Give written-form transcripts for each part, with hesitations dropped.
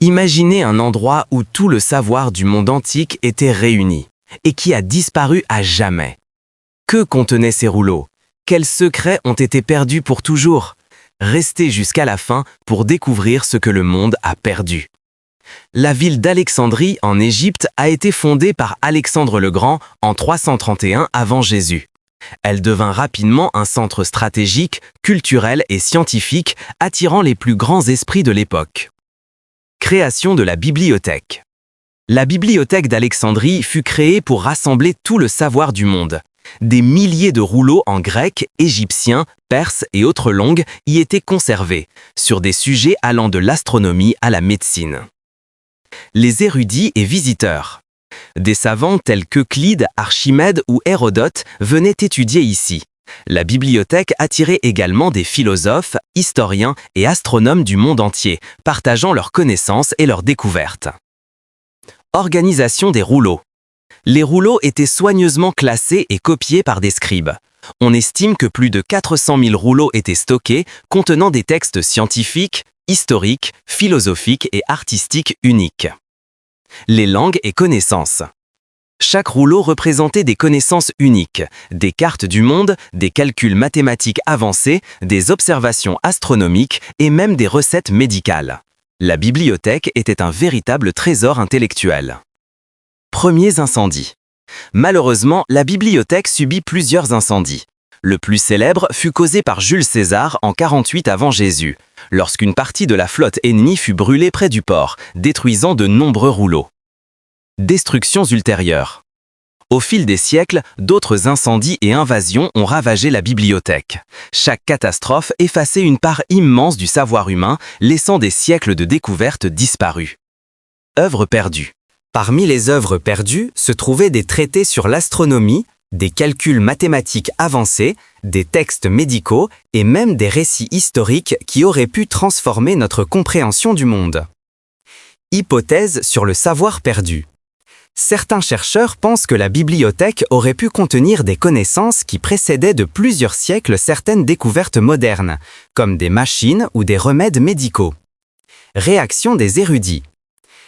Imaginez un endroit où tout le savoir du monde antique était réuni et qui a disparu à jamais. Que contenaient ces rouleaux? Quels secrets ont été perdus pour toujours? Restez jusqu'à la fin pour découvrir ce que le monde a perdu. La ville d'Alexandrie en Égypte a été fondée par Alexandre le Grand en 331 avant Jésus. Elle devint rapidement un centre stratégique, culturel et scientifique, attirant les plus grands esprits de l'époque. Création de la bibliothèque. La bibliothèque d'Alexandrie fut créée pour rassembler tout le savoir du monde. Des milliers de rouleaux en grec, égyptien, perse et autres langues y étaient conservés, sur des sujets allant de l'astronomie à la médecine. Les érudits et visiteurs. Des savants tels qu'Euclide, Archimède ou Hérodote venaient étudier ici. La bibliothèque attirait également des philosophes, historiens et astronomes du monde entier, partageant leurs connaissances et leurs découvertes. Organisation des rouleaux. Les rouleaux étaient soigneusement classés et copiés par des scribes. On estime que plus de 400 000 rouleaux étaient stockés, contenant des textes scientifiques, historiques, philosophiques et artistiques uniques. Les langues et connaissances. Chaque rouleau représentait des connaissances uniques, des cartes du monde, des calculs mathématiques avancés, des observations astronomiques et même des recettes médicales. La bibliothèque était un véritable trésor intellectuel. Premiers incendies. Malheureusement, la bibliothèque subit plusieurs incendies. Le plus célèbre fut causé par Jules César en 48 avant Jésus, lorsqu'une partie de la flotte ennemie fut brûlée près du port, détruisant de nombreux rouleaux. Destructions ultérieures. Au fil des siècles, d'autres incendies et invasions ont ravagé la bibliothèque. Chaque catastrophe effaçait une part immense du savoir humain, laissant des siècles de découvertes disparues. Œuvres perdues. Parmi les œuvres perdues se trouvaient des traités sur l'astronomie, des calculs mathématiques avancés, des textes médicaux et même des récits historiques qui auraient pu transformer notre compréhension du monde. Hypothèse sur le savoir perdu. Certains chercheurs pensent que la bibliothèque aurait pu contenir des connaissances qui précédaient de plusieurs siècles certaines découvertes modernes, comme des machines ou des remèdes médicaux. Réaction des érudits.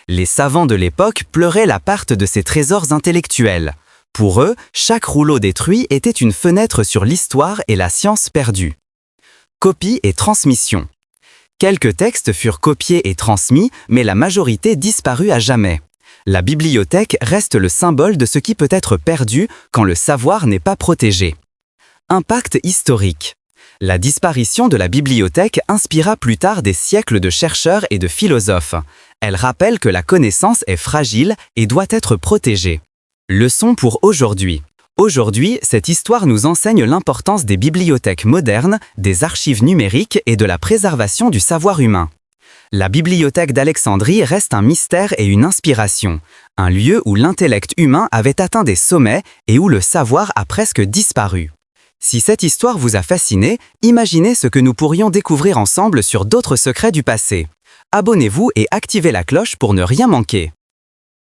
Les savants de l'époque pleuraient la perte de ces trésors intellectuels. Pour eux, chaque rouleau détruit était une fenêtre sur l'histoire et la science perdue. Copie et transmission. Quelques textes furent copiés et transmis, mais la majorité disparut à jamais. La bibliothèque reste le symbole de ce qui peut être perdu quand le savoir n'est pas protégé. Impact historique. La disparition de la bibliothèque inspira plus tard des siècles de chercheurs et de philosophes. Elle rappelle que la connaissance est fragile et doit être protégée. Leçon pour aujourd'hui. Aujourd'hui, cette histoire nous enseigne l'importance des bibliothèques modernes, des archives numériques et de la préservation du savoir humain. La bibliothèque d'Alexandrie reste un mystère et une inspiration, un lieu où l'intellect humain avait atteint des sommets et où le savoir a presque disparu. Si cette histoire vous a fasciné, imaginez ce que nous pourrions découvrir ensemble sur d'autres secrets du passé. Abonnez-vous et activez la cloche pour ne rien manquer.